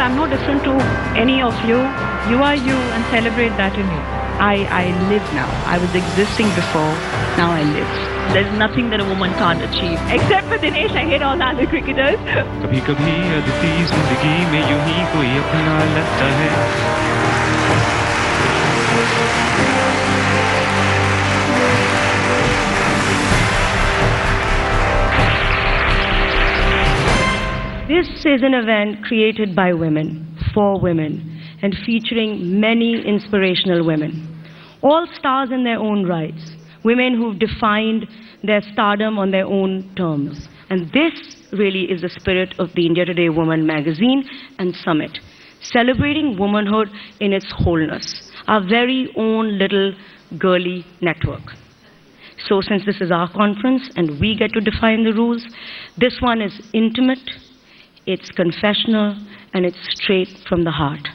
I'm no different to any of you. You are you, and celebrate that in you. I live now. I was existing before, now I live. There's nothing that a woman can't achieve. Except for Dinesh, I hate all the other cricketers. कभी कभी अदती जिंदगी में यूं ही कोई अपना लगता है. This is an event created by women, for women, and featuring many inspirational women. All stars in their own rights, women who've defined their stardom on their own terms. And this really is the spirit of the India Today Woman magazine and summit, celebrating womanhood in its wholeness, our very own little girly network. So since this is our conference and we get to define the rules, this one is intimate, it's confessional, and it's straight from the heart.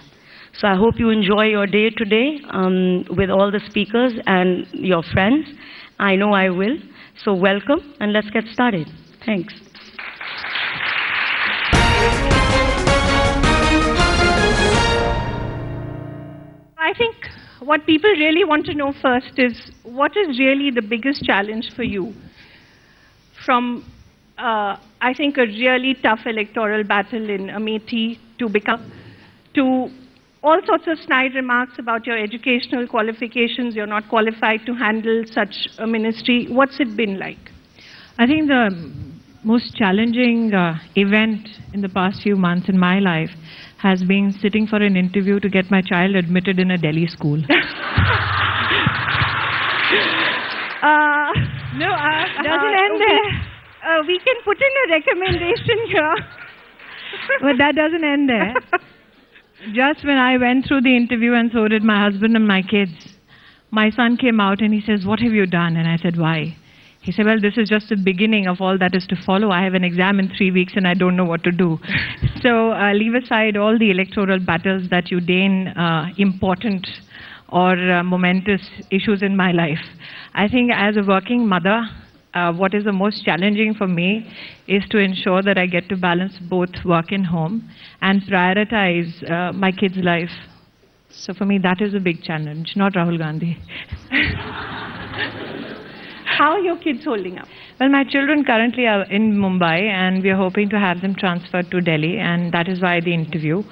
So I hope you enjoy your day today with all the speakers and your friends. I know I will. So welcome, and let's get started. Thanks. I think what people really want to know first is, what is really the biggest challenge for you? From, I think, a really tough electoral battle in Amethi to all sorts of snide remarks about your educational qualifications, you're not qualified to handle such a ministry. What's it been like? I think the most challenging event in the past few months in my life has been sitting for an interview to get my child admitted in a Delhi school. Doesn't end there. We can put in a recommendation here. But that doesn't end there. Just when I went through the interview, and so did my husband and my kids, my son came out and he says, "What have you done?" And I said, "Why?" He said, "Well, this is just the beginning of all that is to follow. I have an exam in 3 weeks and I don't know what to do." So leave aside all the electoral battles that you deign important or momentous issues in my life. I think as a working mother, what is the most challenging for me is to ensure that I get to balance both work and home and prioritize my kids' life. So for me, that is a big challenge, not Rahul Gandhi. How are your kids holding up? Well, my children currently are in Mumbai, and we are hoping to have them transferred to Delhi, and that is why the interview.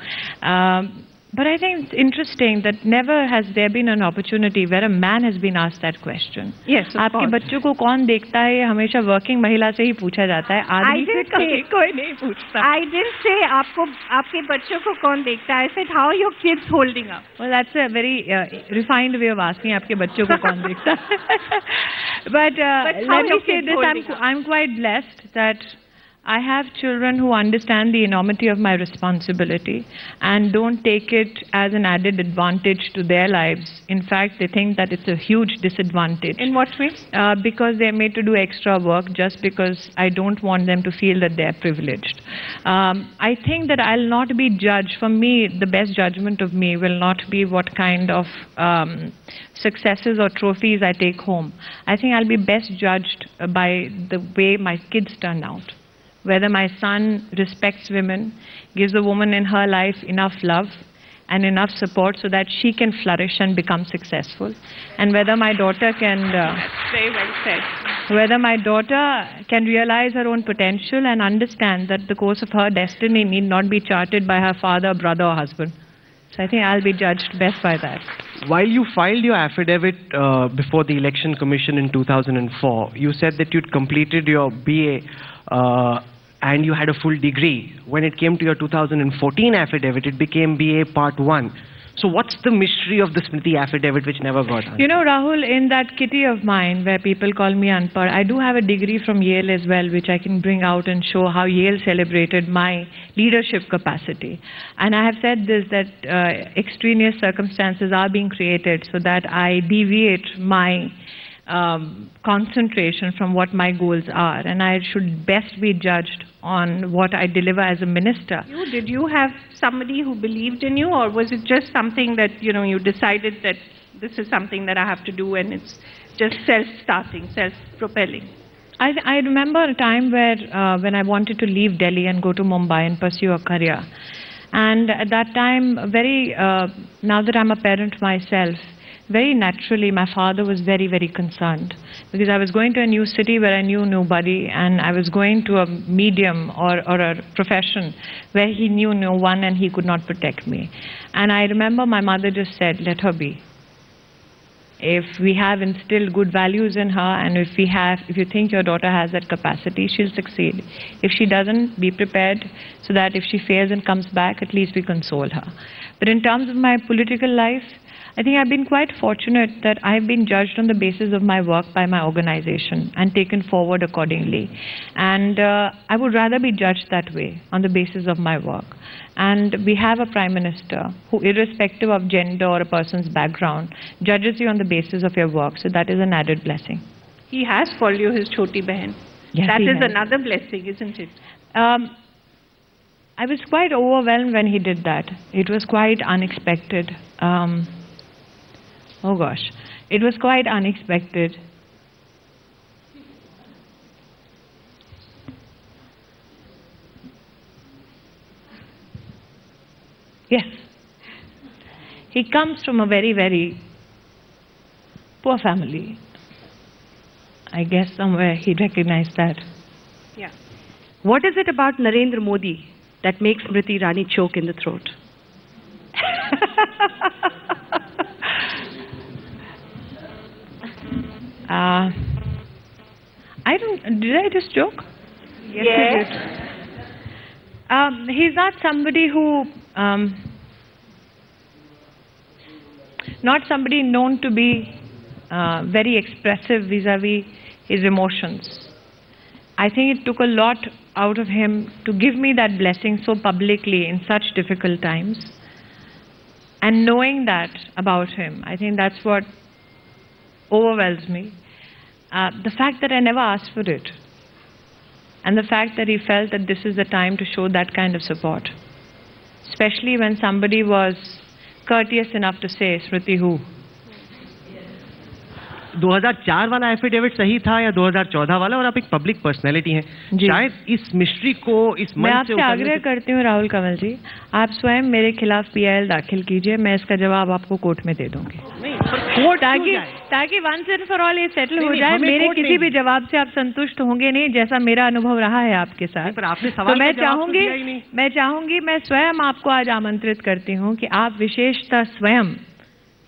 But I think it's interesting that never has there been an opportunity where a man has been asked that question. Yes, of आपके course. बच्चों को कौन देखता है, ये हमेशा working महिला से ही पूछा जाता है. आदमी से कभी कोई नहीं पूछता. I didn't say आपके बच्चों को कौन देखता है. I said, how are your kids holding up? Well, that's a very refined way of asking आपके बच्चों को कौन देखता है. But let me say this, I'm quite blessed that I have children who understand the enormity of my responsibility and don't take it as an added advantage to their lives. In fact, they think that it's a huge disadvantage. In what way? Because they're made to do extra work just because I don't want them to feel that they're privileged. I think that I'll not be judged. For me, the best judgment of me will not be what kind of successes or trophies I take home. I think I'll be best judged by the way my kids turn out. Whether my son respects women, gives the woman in her life enough love and enough support so that she can flourish and become successful. And whether my daughter can... That's very well said. Whether my daughter can realize her own potential and understand that the course of her destiny need not be charted by her father, brother or husband. So I think I'll be judged best by that. While you filed your affidavit before the Election Commission in 2004, you said that you'd completed your BA and you had a full degree. When it came to your 2014 affidavit, it became BA Part 1. So what's the mystery of the Smriti affidavit which never got answered? You know, Rahul, in that kitty of mine where people call me Anpar, I do have a degree from Yale as well, which I can bring out and show how Yale celebrated my leadership capacity. And I have said this, that extraneous circumstances are being created so that I deviate my concentration from what my goals are, and I should best be judged on what I deliver as a minister. Did you have somebody who believed in you, or was it just something that you decided that this is something that I have to do and it's just self-starting, self-propelling? I remember a time where when I wanted to leave Delhi and go to Mumbai and pursue a career. And at that time, now that I'm a parent myself, very naturally my father was very, very concerned, because I was going to a new city where I knew nobody, and I was going to a medium or a profession where he knew no one and he could not protect me. And I remember my mother just said, let her be. If we have instilled good values in her, and if you think your daughter has that capacity, she'll succeed. If she doesn't, be prepared so that if she fails and comes back, at least we console her. But in terms of my political life, I think I've been quite fortunate that I've been judged on the basis of my work by my organization and taken forward accordingly. And I would rather be judged that way, on the basis of my work. And we have a Prime Minister who, irrespective of gender or a person's background, judges you on the basis of your work. So that is an added blessing. He has called you his choti behan. Yes, that he is has. another blessing, isn't it? I was quite overwhelmed when he did that. It was quite unexpected. Oh gosh, it was quite unexpected. Yes. He comes from a very, very poor family. I guess somewhere he recognized that. Yeah. What is it about Narendra Modi that makes Smriti Irani choke in the throat? Did I just joke? Yes, you did. He's not somebody who, not somebody known to be very expressive vis-a-vis his emotions. I think it took a lot out of him to give me that blessing so publicly in such difficult times. And knowing that about him, I think that's what overwhelms me. The fact that I never asked for it, and the fact that he felt that this is the time to show that kind of support, especially when somebody was courteous enough to say, Smriti who? 2004 वाला affidavit सही था या 2014 वाला? और आप एक public personality हैं, शायद इस मिस्ट्री को इस मैं मंच से आपसे आग्रह करती हूँ राहुल कंवल जी, आप स्वयं मेरे खिलाफ PIL दाखिल कीजिए, मैं इसका जवाब आपको कोर्ट में दे दूंगी, ताकि वंस एंड फॉर ऑल ये सेटल हो जाए। मेरे किसी भी जवाब से आप संतुष्ट होंगे नहीं, जैसा मेरा अनुभव रहा है आपके साथ। तो मैं चाहूंगी मैं स्वयं आपको आज आमंत्रित करती हूँ कि आप विशेषतः स्वयं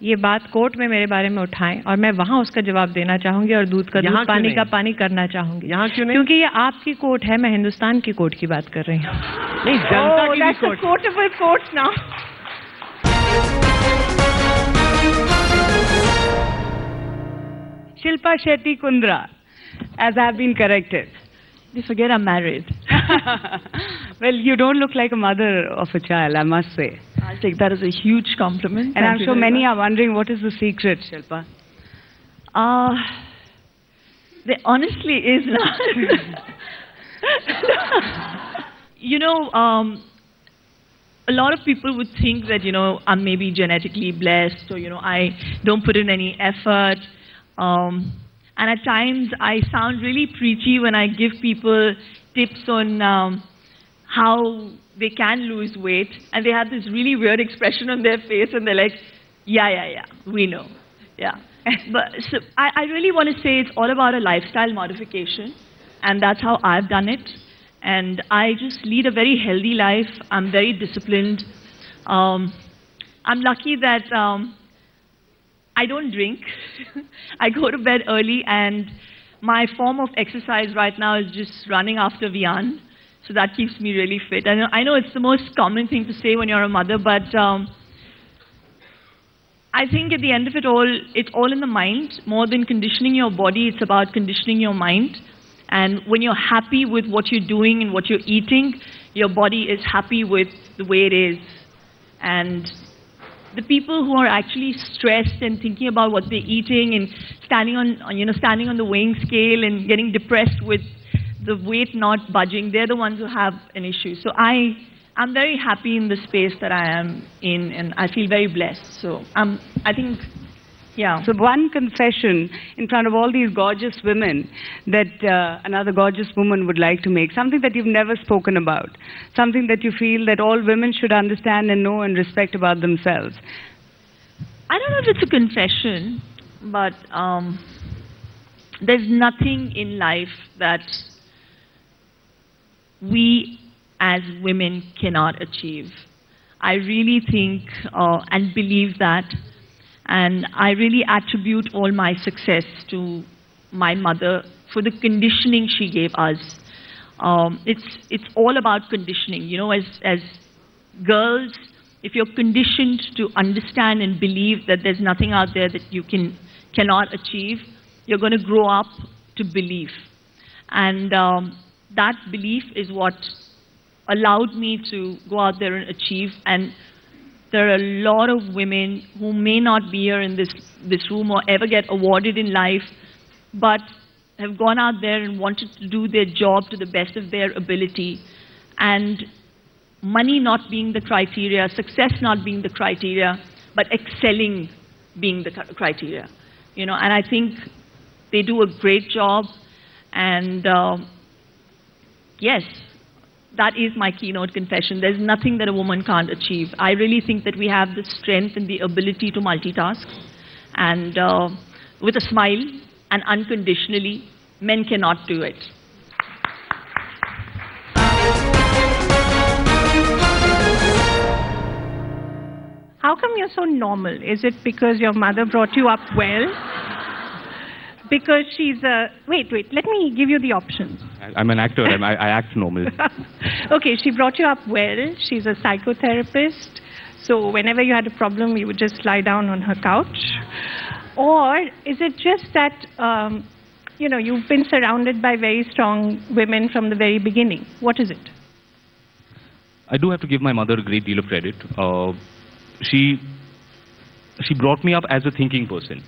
ये बात कोर्ट में मेरे बारे में उठाएं, और मैं वहां उसका जवाब देना चाहूंगी, और दूध का दूध, पानी का पानी करना चाहूंगी। यहाँ क्यों नहीं? क्योंकि ये आपकी कोर्ट है, मैं हिंदुस्तान की कोर्ट की बात कर रही हूँ। नहीं, जनता की that's court. the court of courts now. Shilpa Shetty Kundra, as I've been corrected. They forget I'm married. Well, you don't look like a mother of a child, I must say. I'll take that as a huge compliment. And Thank I'm you sure very many much. are wondering, what is the secret, Shilpa? There honestly is not. You know, a lot of people would think that, you know, I'm maybe genetically blessed, or, you know, I don't put in any effort. And at times I sound really preachy when I give people tips on how they can lose weight, and they have this really weird expression on their face, and they're like, yeah, we know, yeah. But so I really want to say it's all about a lifestyle modification, and that's how I've done it. And I just lead a very healthy life. I'm very disciplined. I'm lucky that I don't drink. I go to bed early, and my form of exercise right now is just running after Vian. So that keeps me really fit. I know it's the most common thing to say when you're a mother, but I think at the end of it all, it's all in the mind. More than conditioning your body, it's about conditioning your mind. And when you're happy with what you're doing and what you're eating, your body is happy with the way it is. And the people who are actually stressed and thinking about what they're eating and standing on the weighing scale and getting depressed with the weight not budging, they're the ones who have an issue. So I'm very happy in the space that I am in, and I feel very blessed. So I think Yeah. So one confession in front of all these gorgeous women that another gorgeous woman would like to make, something that you've never spoken about, something that you feel that all women should understand and know and respect about themselves. I don't know if it's a confession, but there's nothing in life that we as women cannot achieve. I really think and believe that, and I really attribute all my success to my mother for the conditioning she gave us. It's all about conditioning. You know, as girls, if you're conditioned to understand and believe that there's nothing out there that you cannot achieve, you're going to grow up to believe. And that belief is what allowed me to go out there and achieve. And there are a lot of women who may not be here in this room or ever get awarded in life, but have gone out there and wanted to do their job to the best of their ability. And money not being the criteria, success not being the criteria, but excelling being the criteria. You know, and I think they do a great job. And yes, that is my keynote confession. There's nothing that a woman can't achieve. I really think that we have the strength and the ability to multitask. And with a smile and unconditionally, men cannot do it. How come you're so normal? Is it because your mother brought you up well? Because she's a... Wait, let me give you the options. I'm an actor. I act normal. Okay, she brought you up well. She's a psychotherapist. So whenever you had a problem, you would just lie down on her couch. Or is it just that, you know, you've been surrounded by very strong women from the very beginning? What is it? I do have to give my mother a great deal of credit. She brought me up as a thinking person.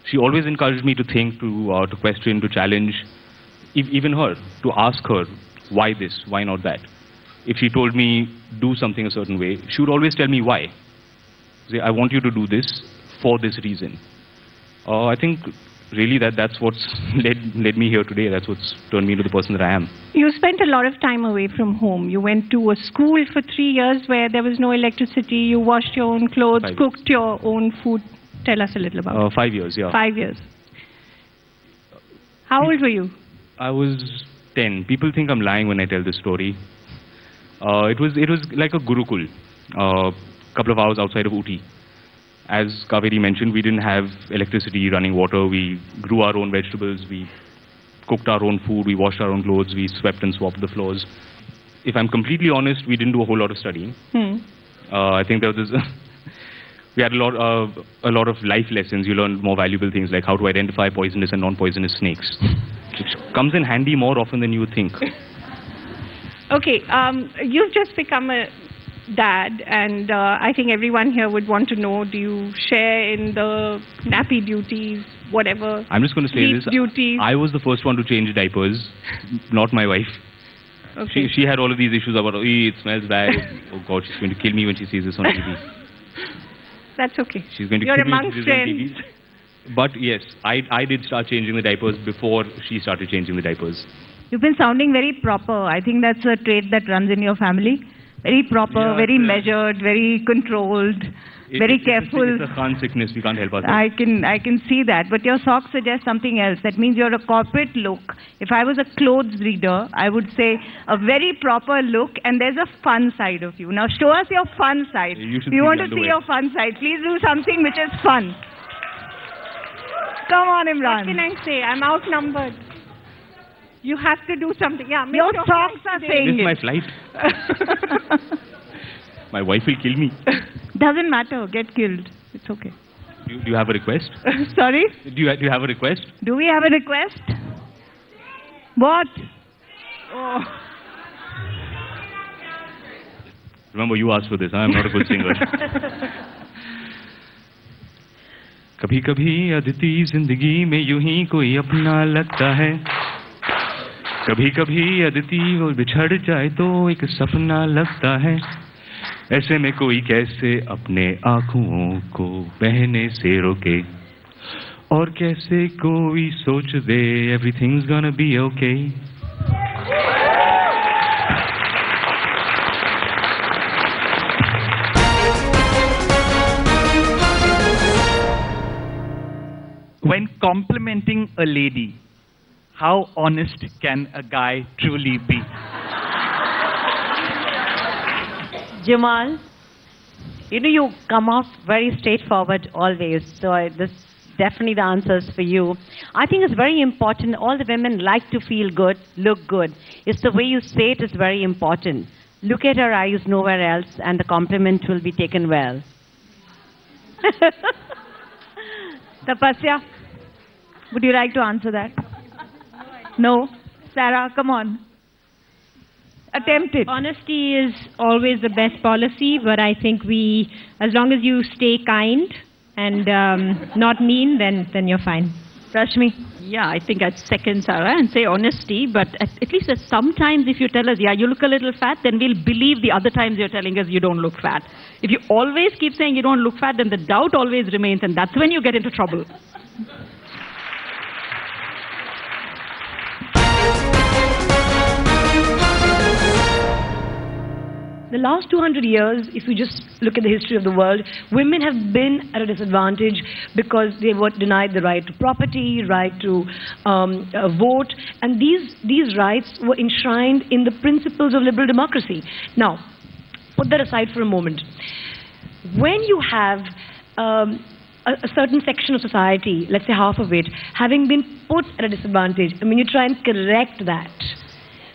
She always encouraged me to think, to question, to challenge, even her, to ask her, why this, why not that? If she told me, do something a certain way, she would always tell me why. Say, I want you to do this for this reason. I think really that's what's led me here today. That's what's turned me into the person that I am. You spent a lot of time away from home. You went to a school for 3 years where there was no electricity. You washed your own clothes, cooked your own food. Tell us a little about it. 5 years, yeah. 5 years. How old were you? I was 10. People think I'm lying when I tell this story. It was like a Gurukul, couple of hours outside of Ooty. As Kaveri mentioned, we didn't have electricity, running water. We grew our own vegetables. We cooked our own food. We washed our own clothes. We swept and swapped the floors. If I'm completely honest, we didn't do a whole lot of studying. I think there was we had a lot of life lessons. You learned more valuable things like how to identify poisonous and non-poisonous snakes, which comes in handy more often than you would think. Okay, you've just become a dad, and I think everyone here would want to know, do you share in the nappy duties, whatever? I'm just going to say this. Duties? I was the first one to change diapers, not my wife. Okay. She had all of these issues about, it smells bad. Oh God, she's going to kill me when she sees this on TV. That's okay. She's going to You're kill me when among she sees this on friends. TV. But yes, I did start changing the diapers before she started changing the diapers. You've been sounding very proper. I think that's a trait that runs in your family. Very proper, Yeah, very measured, very controlled, very careful. It's a Khan sickness. We can't help ourselves. I can see that. But your socks suggest something else. That means you're a corporate look. If I was a clothes reader, I would say a very proper look, and there's a fun side of you. Now show us your fun side. You should We see want the to see underwear. your fun side. Please do something which is fun. Come on, What Imran. can I say? I'm outnumbered. You have to do something. Yeah, make Your your socks flight are today. saying This is my it. flight. My wife will kill me. Doesn't matter. Get killed. It's okay. Do you have a request? Sorry? Do you have a request? Do we have a request? What? Oh. Remember, you asked for this. I'm not a good singer. कभी कभी अदिति जिंदगी में यूं ही कोई अपना लगता है कभी कभी अदिति वो बिछड़ जाए तो एक सपना लगता है ऐसे में कोई कैसे अपने आँखों को बहने से रोके और कैसे कोई सोच दे everything's gonna be okay. When complimenting a lady, how honest can a guy truly be? Jamal, you come off very straightforward always, so this definitely the answers for you. I think it's very important. All the women like to feel good, look good. It's the way you say it is very important. Look at her eyes, nowhere else, and the compliment will be taken well. Tapasya, would you like to answer that? No? Sarah, come on. Attempt it. Honesty is always the best policy, but I think as long as you stay kind and not mean, then you're fine. Rashmi? Yeah, I think I'd second Sarah and say honesty, but at least sometimes if you tell us, yeah, you look a little fat, then we'll believe the other times you're telling us you don't look fat. If you always keep saying you don't look fat, then the doubt always remains, and that's when you get into trouble. The last 200 years, if you just look at the history of the world, women have been at a disadvantage because they were denied the right to property, right to vote, and these rights were enshrined in the principles of liberal democracy. Now, put that aside for a moment. When you have a certain section of society, let's say half of it, having been put at a disadvantage, I mean, you try and correct that,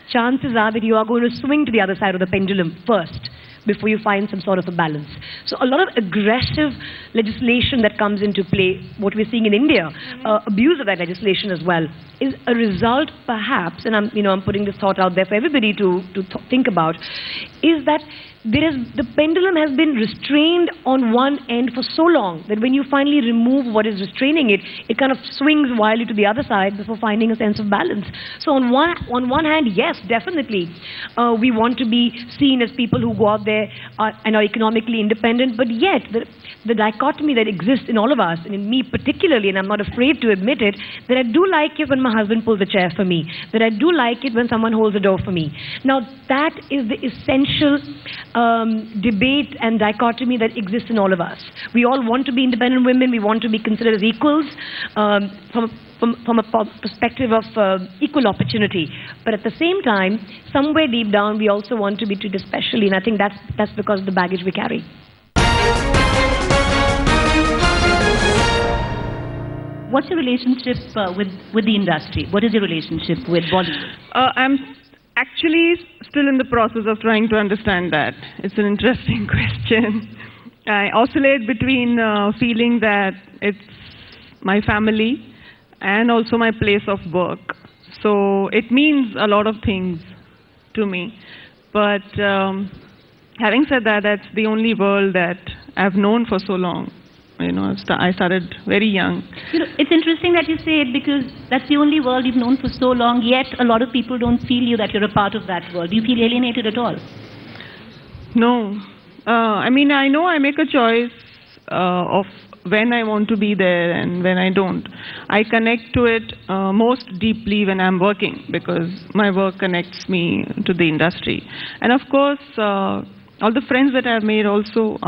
chances are that you are going to swing to the other side of the pendulum first before you find some sort of a balance. So a lot of aggressive legislation that comes into play, what we're seeing in India, abuse of that legislation as well, is a result perhaps, and I'm putting this thought out there for everybody to think about, is that the pendulum has been restrained on one end for so long that when you finally remove what is restraining it, it kind of swings wildly to the other side before finding a sense of balance. So on one hand, yes, definitely, we want to be seen as people who go out there and are economically independent, but yet the dichotomy that exists in all of us, and in me particularly, and I'm not afraid to admit it, that I do like it when my husband pulls a chair for me, that I do like it when someone holds a door for me. Now, that is the essential debate and dichotomy that exists in all of us. We all want to be independent women. We want to be considered as equals from a perspective of equal opportunity. But at the same time, somewhere deep down, we also want to be treated specially, and I think that's because of the baggage we carry. What's your relationship with the industry? What is your relationship with Bollywood? I'm actually still in the process of trying to understand that. It's an interesting question. I oscillate between feeling that it's my family and also my place of work. So it means a lot of things to me. But having said that, that's the only world that I've known for so long. I started very young. It's interesting that you say it because that's the only world you've known for so long, yet a lot of people don't feel you that you're a part of that world. Do you feel alienated at all? No. I know I make a choice of when I want to be there and when I don't. I connect to it most deeply when I'm working because my work connects me to the industry. And of course, all the friends that I've made also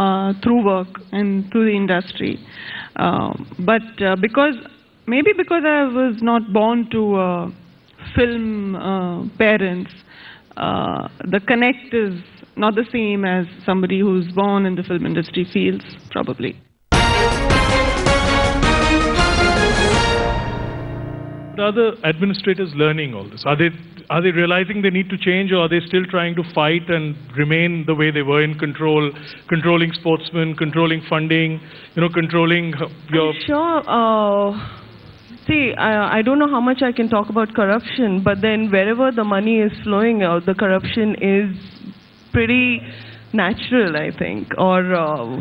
through work and through the industry. But because I was not born to film parents, the connect is not the same as somebody who's born in the film industry feels, probably. Are the administrators learning all this? Are they realizing they need to change, or are they still trying to fight and remain the way they were in controlling sportsmen, controlling funding, controlling your... Sure. See, I don't know how much I can talk about corruption, but then wherever the money is flowing out, the corruption is pretty natural, I think. Or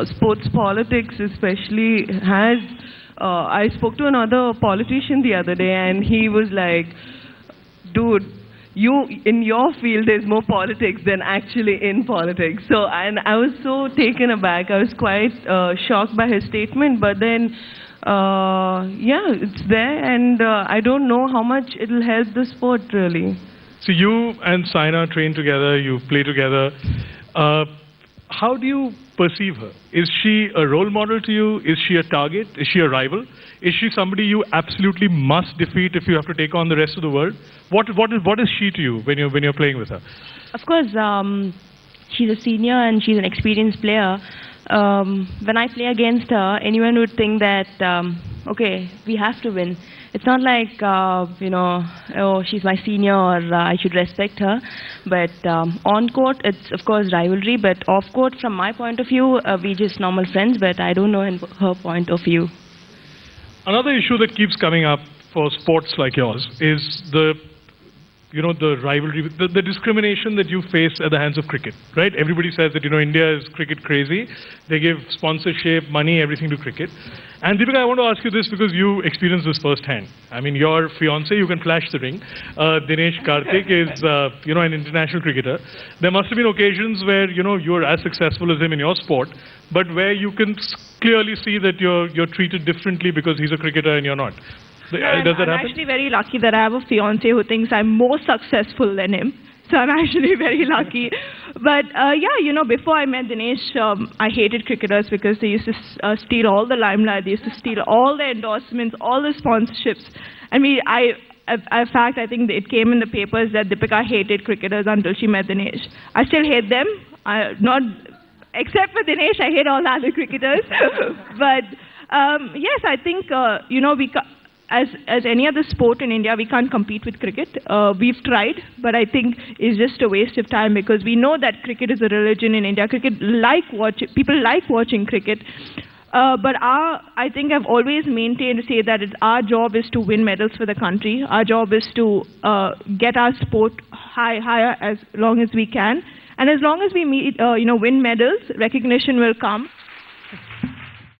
sports politics especially has... I spoke to another politician the other day, and he was like, dude, in your field there's more politics than actually in politics. And I was so taken aback. I was quite shocked by his statement, but then yeah, it's there, and I don't know how much it'll help the sport really. So you and Saina train together, you play together. How do you perceive her? Is she a role model to you? Is she a target? Is she a rival? Is she somebody you absolutely must defeat if you have to take on the rest of the world? What is she to you when you're playing with her? Of course, she's a senior and she's an experienced player. When I play against her, anyone would think that, okay, we have to win. It's not like, oh, she's my senior or I should respect her. But on court, it's of course rivalry. But off court, from my point of view, we're just normal friends. But I don't know in her point of view. Another issue that keeps coming up for sports like yours is the rivalry, the discrimination that you face at the hands of cricket, right? Everybody says that, India is cricket crazy. They give sponsorship, money, everything to cricket. And Deepika, I want to ask you this because you experienced this firsthand. I mean, your fiancé, you can flash the ring, Dinesh Karthik is, an international cricketer. There must have been occasions where, you're as successful as him in your sport, but where you can clearly see that you're treated differently because he's a cricketer and you're not. Does that happen? I'm actually very lucky that I have a fiancé who thinks I'm more successful than him. So I'm actually very lucky. But before I met Dinesh, I hated cricketers because they used to steal all the limelight. They used to steal all the endorsements, all the sponsorships. I mean, in fact, I think it came in the papers that Deepika hated cricketers until she met Dinesh. I still hate them. Except for Dinesh, I hate all the other cricketers. But yes, I think, as any other sport in India, we can't compete with cricket. We've tried, but I think it's just a waste of time because we know that cricket is a religion in India. People like watching cricket. But I think I've always maintained to say that our job is to win medals for the country. Our job is to get our sport higher as long as we can. And as long as we win medals, recognition will come.